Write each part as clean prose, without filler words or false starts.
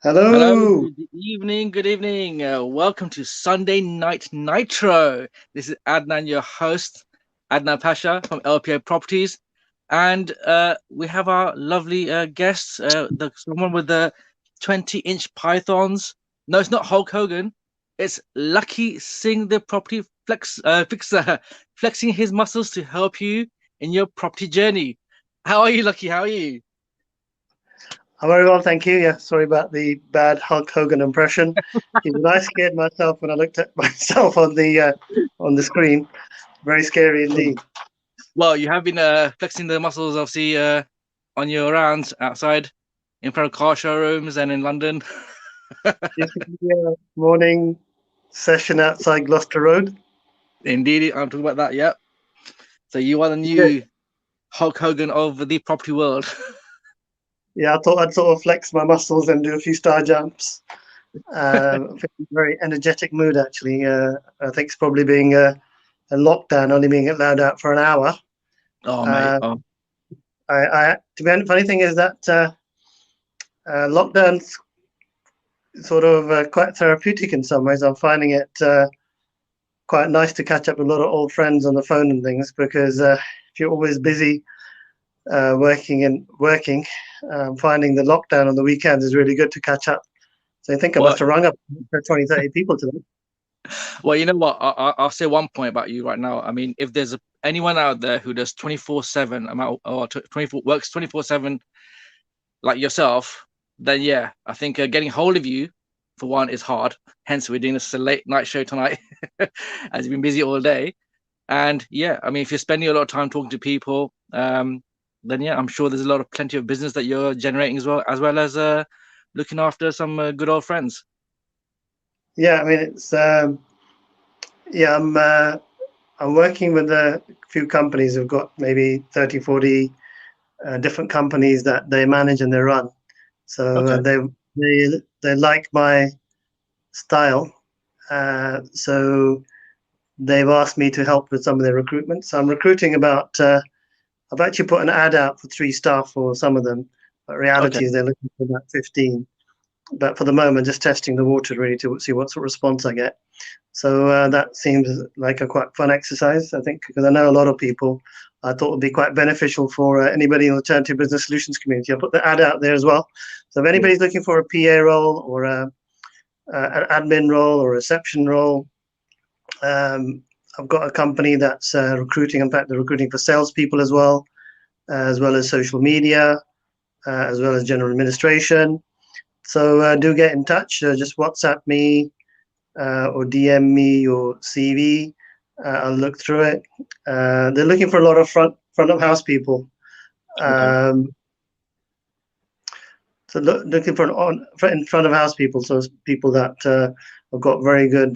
Hello, Hello. good evening, good evening. Welcome to Sunday Night Nitro. This is Adnan, your host, Adnan Pasha from LPA Properties. And we have our lovely guests, someone with the 20-inch pythons. No, it's not Hulk Hogan. It's Lakhi Singh, the property fixer, flexing his muscles to help you in your property journey. How are you, Lucky? How are you? I'm very well, thank you. Yeah, sorry about the bad Hulk Hogan impression. Even I scared myself when I looked at myself on the screen. Very scary indeed. Well, you have been flexing the muscles, obviously, on your rounds outside, in front of car showrooms and in London. This is the morning session outside Gloucester Road. Indeed, I'm talking about that. Yep. So you are the Yeah, new Hulk Hogan of the property world. yeah, I thought I'd sort of flex my muscles and do a few star jumps. I'm feeling very energetic mood actually. I think it's probably being a lockdown, only being allowed out for an hour. Oh, mate. Uh, Oh, to be honest, funny thing is that lockdown's sort of quite therapeutic in some ways. I'm finding it quite nice to catch up with a lot of old friends on the phone and things because if you're always busy working, finding the lockdown on the weekends is really good to catch up. So I think I well, must have rung up 20, 30 people today. well. You know what? I'll say one point about you right now. I mean, if there's anyone out there who does 24/7 amount or 24 works 24/7 like yourself, then yeah, I think getting hold of you for one is hard. Hence, we're doing this late night show tonight, as you've been busy all day. And yeah, I mean, if you're spending a lot of time talking to people, then yeah, I'm sure there's a lot of plenty of business that you're generating as well as looking after some good old friends. Yeah, I mean it's yeah, I'm working with a few companies who've got maybe 30, 40 different companies that they manage and they run. So Okay. they like my style. So they've asked me to help with some of their recruitment. So I'm recruiting about. I've actually put an ad out for 3 staff for some of them, but Okay. reality is they're looking for about 15. But for the moment, just testing the water really to see what sort of response I get. So that seems like a quite fun exercise, I think, because I know a lot of people. I thought it would be quite beneficial for anybody in the alternative business solutions community. I put the ad out there as well. So if Yeah. anybody's looking for a PA role or an admin role or a reception role, um, I've got a company that's recruiting. In fact, they're recruiting for salespeople as well as social media, as well as general administration. So do get in touch. Just WhatsApp me or DM me your CV. I'll look through it. They're looking for a lot of front of house people. Okay. Um, so looking for in front of house people. So it's people that have got very good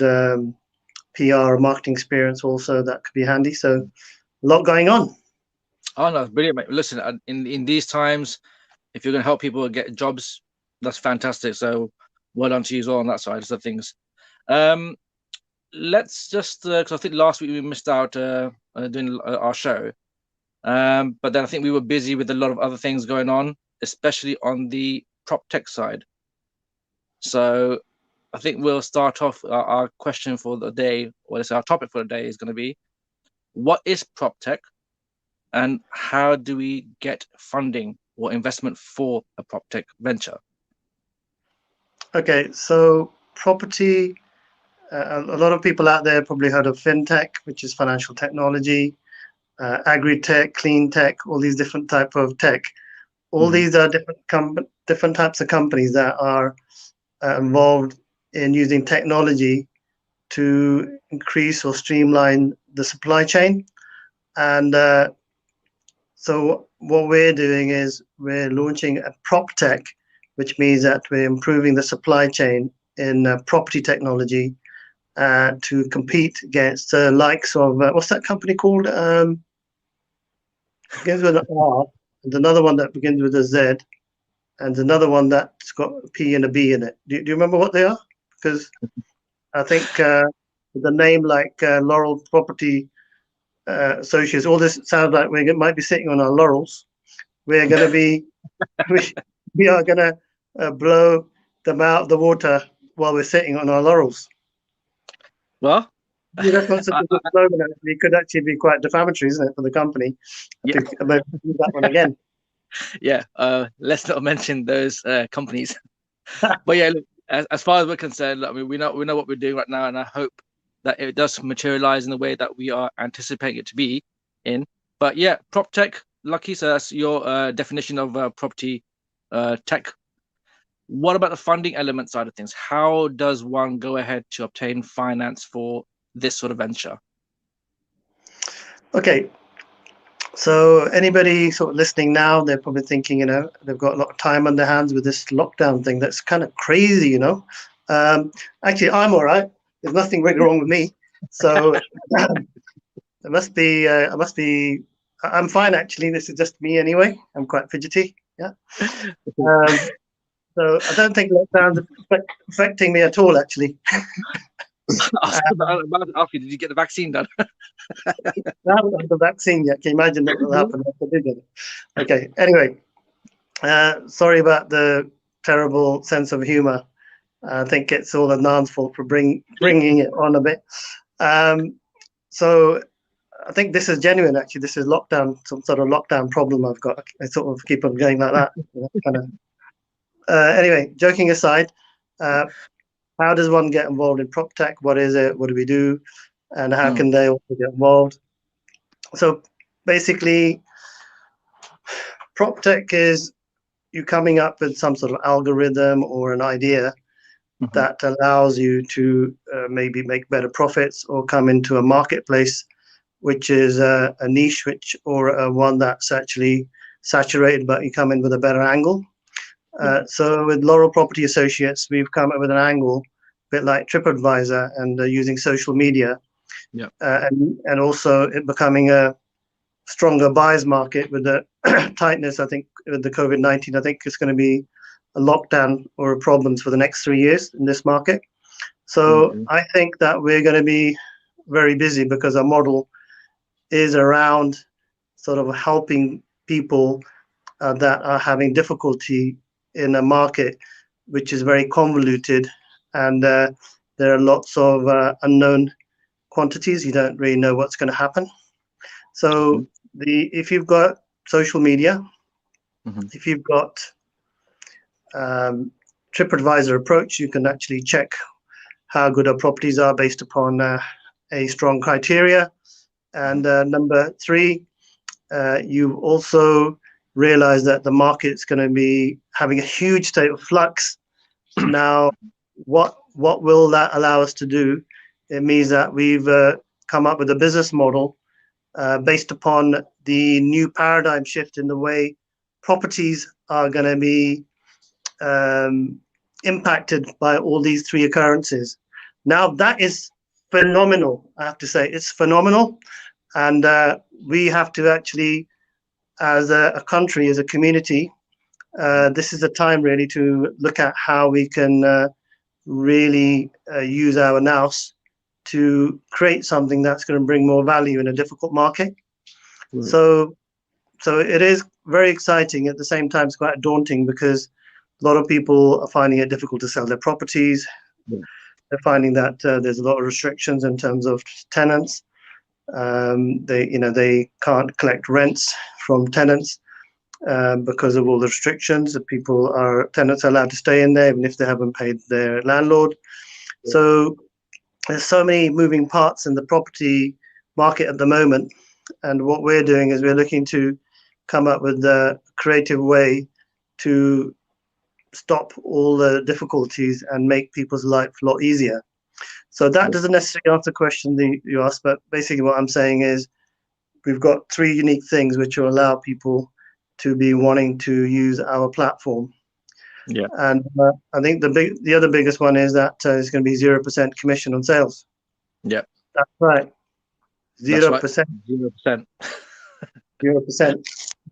PR marketing experience also that could be handy. So a lot going on. Oh no, brilliant, mate. Listen, in these times, if you're going to help people get jobs, that's fantastic. So well done to you as well on that side of things. Um, let's just because I think last week we missed out doing our show. But then I think we were busy with a lot of other things going on, especially on the prop tech side. So I think we'll start off our question for the day, or let's say our topic for the day is going to be what is prop tech and how do we get funding or investment for a prop tech venture? Okay, so property. A lot of people out there probably heard of fintech, which is financial technology, agri-tech, clean tech, all these different type of tech. All Hmm. these are different types of companies that are involved in using technology to increase or streamline the supply chain. And so what we're doing is we're launching a prop tech, which means that we're improving the supply chain in property technology to compete against the likes of what's that company called? Begins with an R, and another one that begins with a Z, and another one that's got a P and a B in it. Do you remember what they are? Because I think the name like Laurel Property Associates, all this sounds like we might be sitting on our laurels. We're going to be, we, we are going to blow them out of the water while we're sitting on our laurels. Well, That concept of the slogan actually could actually be quite defamatory, isn't it, for the company? Yeah. To use that one again. Yeah, let's not mention those companies. But yeah, look, as far as we're concerned, I mean, we know what we're doing right now, and I hope that it does materialize in the way that we are anticipating it to be in. But yeah, prop tech, Lucky, so that's your definition of property tech. What about the funding element side of things? How does one go ahead to obtain finance for this sort of venture? Okay, so anybody sort of listening now, they're probably thinking, they've got a lot of time on their hands with this lockdown thing. That's kind of crazy, Actually, I'm all right. There's nothing really wrong with me. So I'm fine, actually. This is just me anyway. I'm quite fidgety. Yeah. So I don't think lockdown's affecting me at all, actually. After, did you get the vaccine done? I haven't had the vaccine yet. Can you imagine what will happen if I did get it? Okay. Anyway, sorry about the terrible sense of humor. I think it's all Adnan's fault for bringing it on a bit. So I think this is genuine. Actually, this is lockdown, some sort of lockdown problem I've got. I sort of keep on going like that. Kind of. Anyway, joking aside, how does one get involved in prop tech? What is it? What do we do? And how can they also get involved? So basically, prop tech is you coming up with some sort of algorithm or an idea that allows you to maybe make better profits or come into a marketplace, which is a niche or one that's actually saturated, but you come in with a better angle. So with Laurel Property Associates, we've come up with an angle, a bit like TripAdvisor, and using social media, and also it becoming a stronger buyer's market with the tightness. I think with the COVID-19, I think it's going to be a lockdown or a problems for the next 3 years in this market. So I think that we're going to be very busy because our model is around sort of helping people that are having difficulty in a market which is very convoluted, and there are lots of unknown quantities. You don't really know what's going to happen. So if you've got social media, if you've got TripAdvisor approach, you can actually check how good our properties are based upon a strong criteria. And number 3, you also realize that the market's going to be having a huge state of flux. Now, what will that allow us to do? It means that we've come up with a business model based upon the new paradigm shift in the way properties are going to be impacted by all these 3 occurrences. Now, that is phenomenal. I have to say, it's phenomenal. And we have to actually, as a country, as a community, this is the time really to look at how we can really use our nous to create something that's going to bring more value in a difficult market. So it is very exciting. At the same time, it's quite daunting because a lot of people are finding it difficult to sell their properties. They're finding that there's a lot of restrictions in terms of tenants. They can't collect rents from tenants because of all the restrictions. The tenants are allowed to stay in there even if they haven't paid their landlord. So there's so many moving parts in the property market at the moment. And what we're doing is we're looking to come up with a creative way to stop all the difficulties and make people's life a lot easier. So that doesn't necessarily answer the question that you asked, but basically what I'm saying is we've got 3 unique things which will allow people to be wanting to use our platform. And I think the other biggest one is that it's going to be 0% commission on sales. That's right. 0%. 0%. 0%.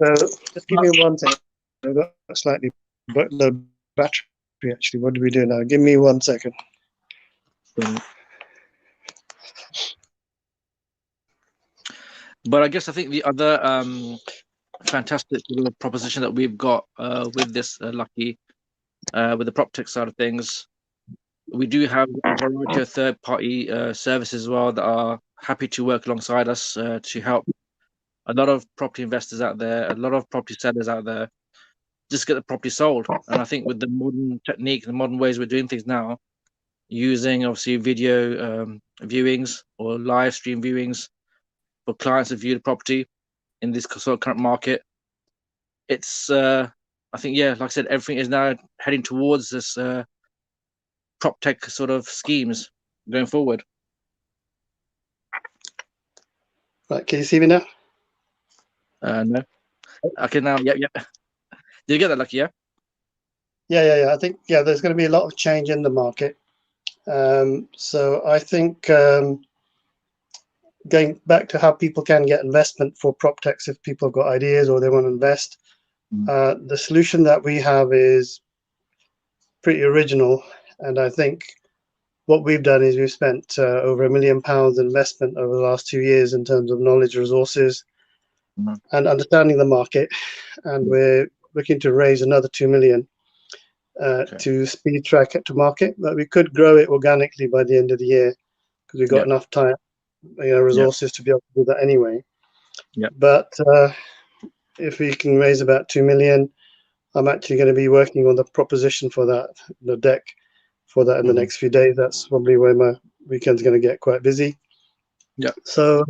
So just give me 1 second. I've got slightly low battery actually. What do we do now? Give me 1 second. But I guess I think the other fantastic little proposition that we've got with this Lucky with the proptech side of things. We do have a variety of third-party services as well that are happy to work alongside us to help a lot of property investors out there, a lot of property sellers out there, just get the property sold. And I think with the modern technique, the modern ways we're doing things now, using obviously video viewings or live stream viewings for clients to view the property in this sort of current market, it's I think, yeah, like I said, everything is now heading towards this prop tech sort of schemes going forward. Right, can you see me now? No. Okay, now, yep. Did you get that, Lucky? Yeah. Yeah. I think there's going to be a lot of change in the market. So I think going back to how people can get investment for prop techs if people have got ideas or they want to invest, the solution that we have is pretty original, and I think what we've done is we've spent over £1 million investment over the last 2 years in terms of knowledge, resources, and understanding the market, and we're looking to raise another 2 million to speed track it to market. But we could grow it organically by the end of the year because we've got enough time, resources to be able to do that anyway. But if we can raise about 2 million, I'm actually going to be working on the proposition for that, the deck for that in the next few days. That's probably where my weekend's going to get quite busy. So,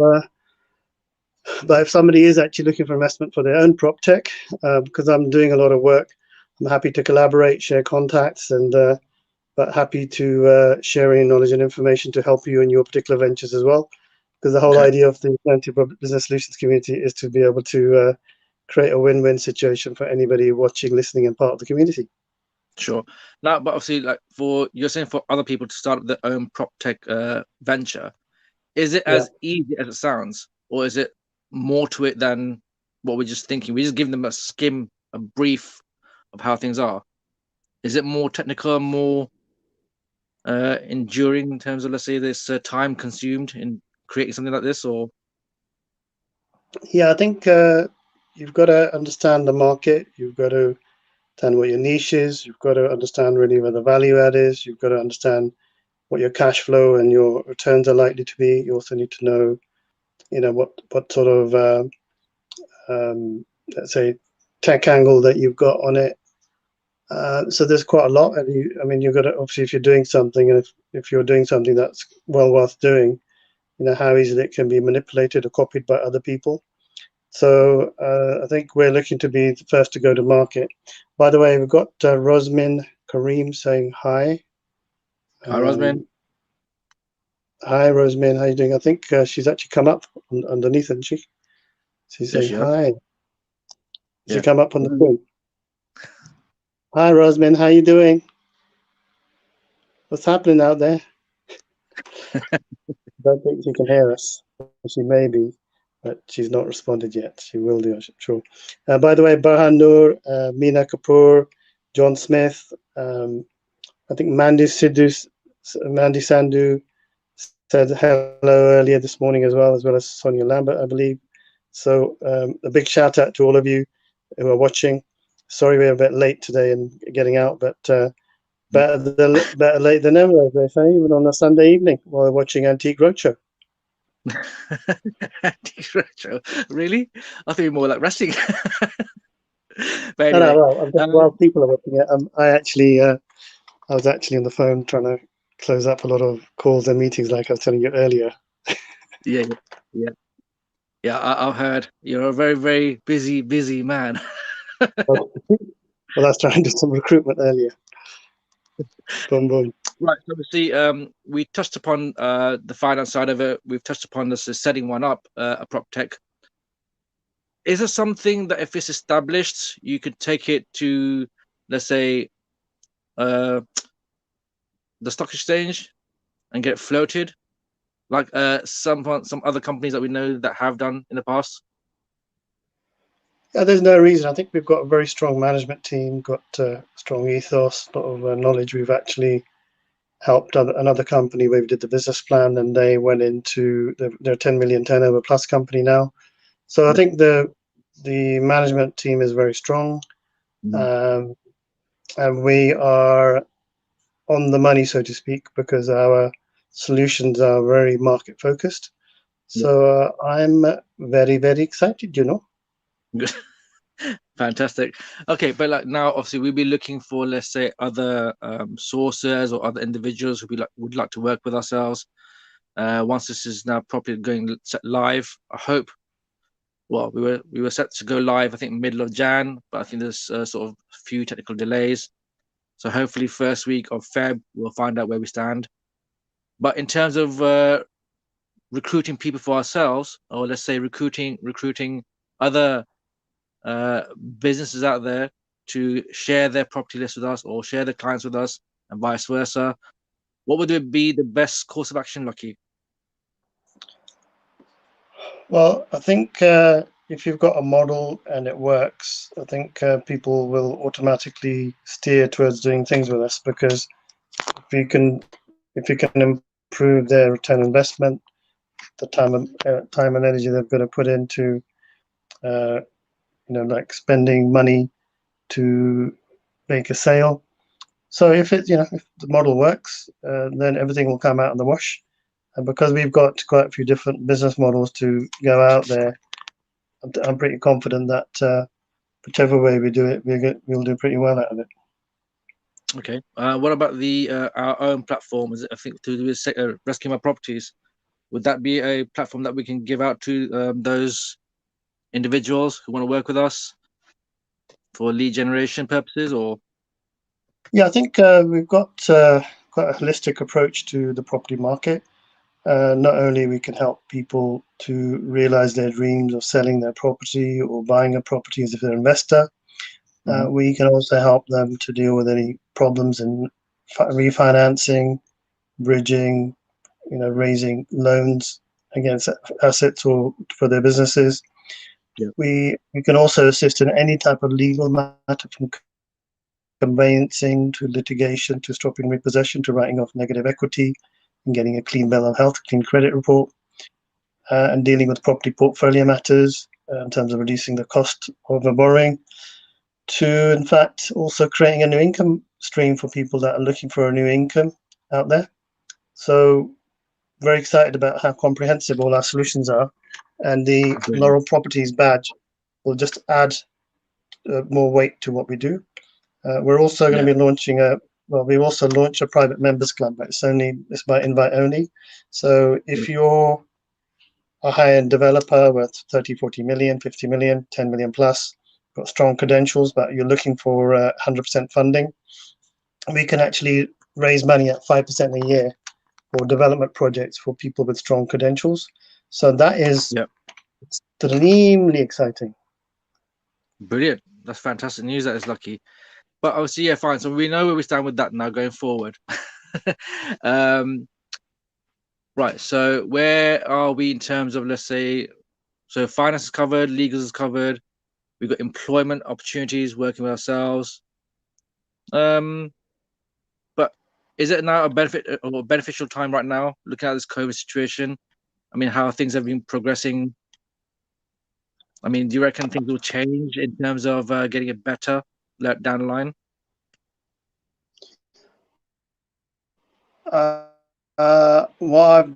but if somebody is actually looking for investment for their own prop tech, because I'm doing a lot of work, I'm happy to collaborate, share contacts, and but happy to share any knowledge and information to help you in your particular ventures as well. Because the whole idea of the business solutions community is to be able to create a win-win situation for anybody watching, listening, and part of the community. Sure. Now, but obviously, like you're saying for other people to start up their own prop tech venture, is it as easy as it sounds, or is it more to it than what we're just thinking? We just give them a brief of how things are. Is it more technical, more enduring in terms of, let's say, this time consumed in creating something like this, or? Yeah, I think you've got to understand the market. You've got to understand what your niche is. You've got to understand really where the value add is. You've got to understand what your cash flow and your returns are likely to be. You also need to know, what sort of let's say tech angle that you've got on it. So there's quite a lot, and you've got to, obviously, if you're doing something, and if you're doing something that's well worth doing, how easily it can be manipulated or copied by other people. So I think we're looking to be the first to go to market. By the way, we've got Rosmin Kareem saying hi. Hi, Rosmin. Hi, Rosmin. How are you doing? I think she's actually come up underneath, isn't she? She's saying hi. She come up on the screen. Hi, Rosmin. How are you doing? What's happening out there? I don't think she can hear us. She may be, but she's not responded yet. She will do, I'm sure. By the way, Barhan Noor, Meena Kapoor, John Smith, I think Mandy Sandhu said hello earlier this morning as well as Sonia Lambert, I believe. So a big shout out to all of you who are watching. Sorry we're a bit late today and getting out, but better late than never, as they say, even on a Sunday evening while we're watching Antique Roadshow. Antique Roadshow? Really? I think more like wrestling. But anyway, no, while people are watching it, I was actually on the phone trying to close up a lot of calls and meetings, like I was telling you earlier. Yeah, I've heard you're a very, very busy man. Well, I was trying to do some recruitment earlier. Boom, boom. Right. So obviously, we touched upon the finance side of it. We've touched upon this setting one up, a prop tech. Is there something that if it's established, you could take it to, let's say, the stock exchange and get it floated, like some other companies that we know that have done in the past? Yeah, there's no reason. I think we've got a very strong management team, got strong ethos, a lot of knowledge. We've actually helped another company where we did the business plan, and they went into their 10 million turnover plus company now. So I think the management team is very strong. and we are on the money, so to speak, because our solutions are very market focused. So I'm very, very excited, Good. Fantastic. Okay, but like now, obviously, we'll be looking for, let's say, other sources or other individuals who would like to work with ourselves. Once this is now properly going set live, I hope. Well, we were set to go live, I think, middle of Jan, but I think there's sort of a few technical delays. So hopefully, first week of Feb, we'll find out where we stand. But in terms of recruiting people for ourselves, or let's say recruiting other businesses out there to share their property list with us or share their clients with us and vice versa, what would be the best course of action, Lakhi? Well, I think if you've got a model and it works, I think people will automatically steer towards doing things with us, because if you can improve their return on investment, the time and energy they've got to put into like spending money to make a sale. So if the model works, then everything will come out in the wash. And because we've got quite a few different business models to go out there, I'm pretty confident that whichever way we do it, we'll do pretty well out of it. Okay. What about the our own platform? Is it, I think, to do with Rescue My Properties? Would that be a platform that we can give out to those individuals who want to work with us for lead generation purposes? Or Yeah, I think we've got quite a holistic approach to the property market. Not only we can help people to realize their dreams of selling their property or buying a property as if they're an investor, we can also help them to deal with any problems in refinancing, bridging, raising loans against assets or for their businesses. Yeah. We can also assist in any type of legal matter, from conveyancing to litigation to stopping repossession to writing off negative equity and getting a clean bill of health, clean credit report, and dealing with property portfolio matters in terms of reducing the cost of a borrowing, to in fact also creating a new income stream for people that are looking for a new income out there. So very excited about how comprehensive all our solutions are, and the Laurel Properties badge will just add more weight to what we do. We're also going to be launching we also launched a private members club, but it's by invite only. So if you're a high-end developer with 30, 40 million, 50 million, 10 million plus, got strong credentials, but you're looking for 100% funding, we can actually raise money at 5% a year for development projects for people with strong credentials. So that is extremely exciting. Brilliant. That's fantastic news. That is, Lucky. But obviously, yeah, fine. So we know where we stand with that now going forward. Right. So where are we in terms of, let's say, so finance is covered, legals is covered. We've got employment opportunities, working with ourselves. But is it now a beneficial time right now, looking at this COVID situation? I mean, how things have been progressing. I mean, do you reckon things will change in terms of getting it better down the line? What I've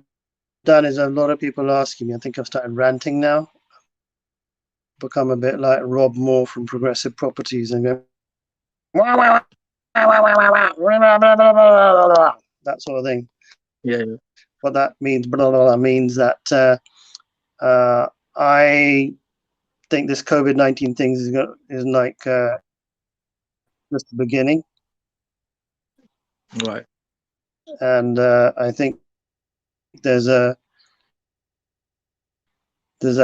done is a lot of people asking me. I think I've started ranting now. Become a bit like Rob Moore from Progressive Properties and go that sort of thing. Yeah. What that means, means that I think this COVID-19 thing is like just the beginning. Right. And I think there's a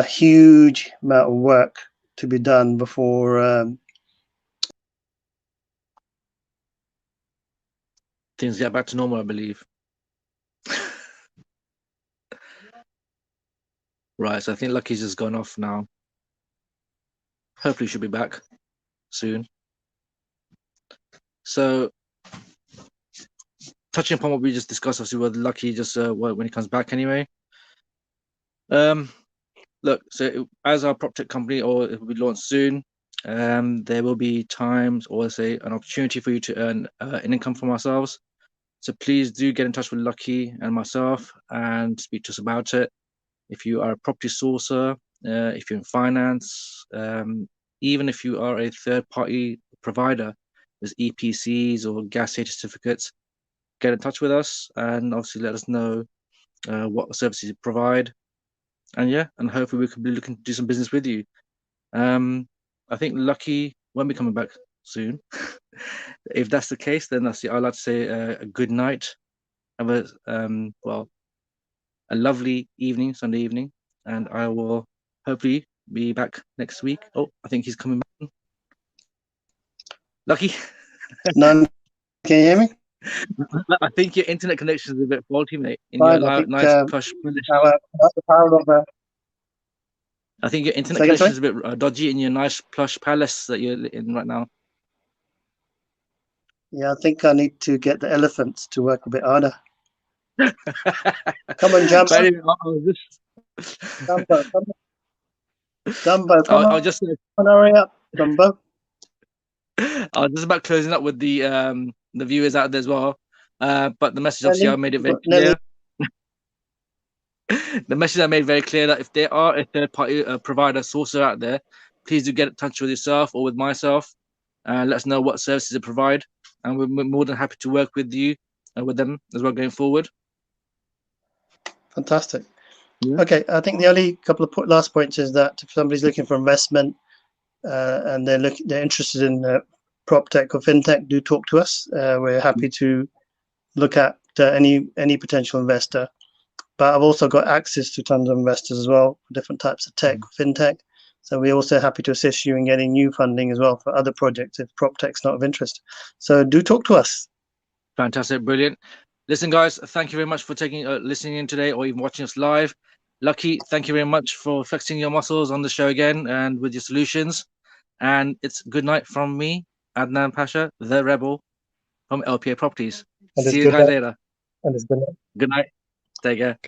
huge amount of work to be done before things get back to normal, I believe. Right. So I think Lucky's just gone off now. Hopefully she'll be back soon. So touching upon what we just discussed, obviously, with Lucky just when he comes back anyway. Look, so as our proptech company, or it will be launched soon, There will be times, or say an opportunity for you to earn an income from ourselves. So please do get in touch with Lakhi and myself and speak to us about it. If you are a property sourcer, if you're in finance, even if you are a third-party provider, there's EPCs or gas safety certificates, get in touch with us and obviously let us know what services you provide. And yeah, and hopefully we could be looking to do some business with you. I think Lakhi won't be coming back soon. If that's the case, then I'd like to say a good night. Have a a lovely evening, Sunday evening, and I will hopefully be back next week. Oh, I think he's coming back. Lakhi. None. Can you hear me? I think your internet connection is a bit faulty, mate. In Fine, your I think nice plush. the power of I think your internet Second, connection is a bit dodgy in your nice plush palace that you're in right now. yeah, I think I need to get the elephants to work a bit harder. Come on, Jumbo. Anyway, Jumbo, come I'll on, just hurry up, Jumbo. I was just about closing up with the viewers out there as well. But the message obviously I made it very clear. The message I made very clear that if there are a third-party provider sourcer out there, please do get in touch with yourself or with myself. Let us know what services they provide, and we're more than happy to work with you and with them as well going forward. Fantastic. Yeah. Okay, I think the only couple of last points is that if somebody's looking for investment and they're interested in proptech or fintech, do talk to us. We're happy to look at any potential investor. But I've also got access to tons of investors as well, different types of tech, fintech. So we're also happy to assist you in getting new funding as well for other projects if proptech's not of interest. So do talk to us. Fantastic, brilliant. Listen, guys, thank you very much for listening in today or even watching us live. Lakhi, thank you very much for flexing your muscles on the show again and with your solutions. And it's good night from me, Adnan Pasha, the rebel from LPA Properties. See you guys later. And it's good night. Good night. Take care.